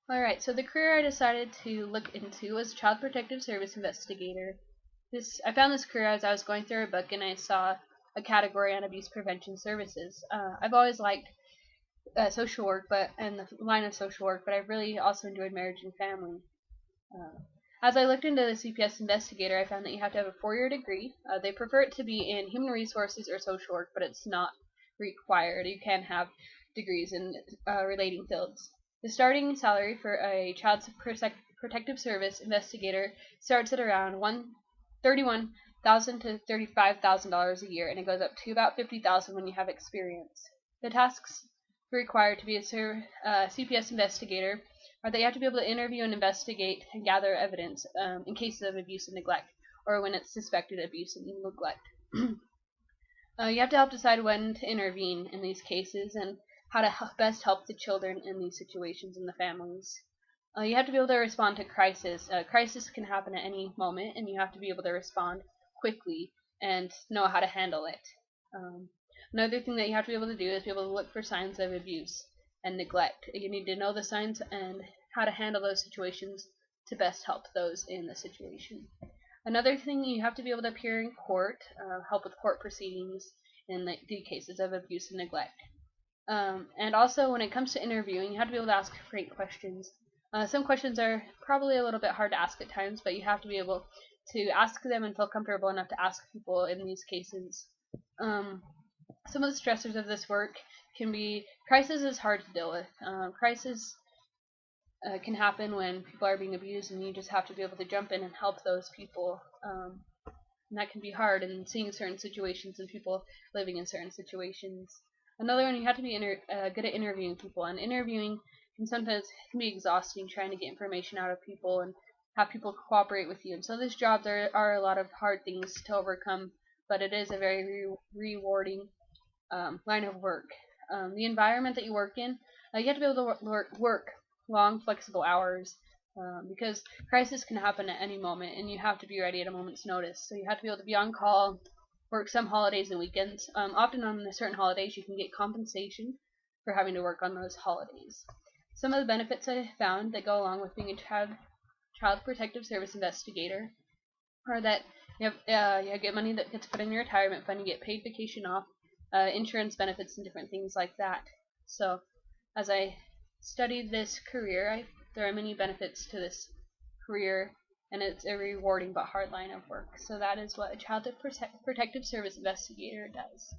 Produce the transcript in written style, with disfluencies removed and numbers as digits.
Alright, so the career I decided to look into was Child Protective Service Investigator. I found this career as I was going through a book and I saw a category on abuse prevention services. I've always liked social work, and the line of social work, but I've really also enjoyed marriage and family. As I looked into the CPS Investigator, I found that you have to have a 4-year degree. They prefer it to be in human resources or social work, but it's not required. You can have degrees in relating fields. The starting salary for a child protective service investigator starts at around $31,000 to $35,000 a year, and it goes up to about $50,000 when you have experience. The tasks required to be a CPS investigator are that you have to be able to interview and investigate and gather evidence in cases of abuse and neglect, or when it's suspected abuse and neglect. You have to help decide when to intervene in these cases and how to best help the children in these situations and the families. You have to be able to respond to crisis. Crisis can happen at any moment, and you have to be able to respond quickly and know how to handle it. Another thing that you have to be able to do is be able to look for signs of abuse and neglect. You need to know the signs and how to handle those situations to best help those in the situation. Another thing, you have to be able to appear in court, help with court proceedings in the cases of abuse and neglect. And also, when it comes to interviewing, you have to be able to ask great questions. Some questions are probably a little bit hard to ask at times, but you have to be able to ask them and feel comfortable enough to ask people in these cases. Some of the stressors of this work can be crisis is hard to deal with. Crisis can happen when people are being abused, and you just have to be able to jump in and help those people. And that can be hard in seeing certain situations and people living in certain situations. Another one, you have to be good at interviewing people, and interviewing can be exhausting, trying to get information out of people and have people cooperate with you. And so this job, there are a lot of hard things to overcome, but it is a very rewarding line of work. The environment that you work in, you have to be able to work long, flexible hours because crisis can happen at any moment, and you have to be ready at a moment's notice. So you have to be able to be on call, work some holidays and weekends. Often on certain holidays, you can get compensation for having to work on those holidays. Some of the benefits I found that go along with being a child protective service investigator are that you get money that gets put in your retirement fund, you get paid vacation off, insurance benefits, and different things like that. So as I studied this career, there are many benefits to this career, and it's a rewarding but hard line of work. So that is what a child protective service investigator does.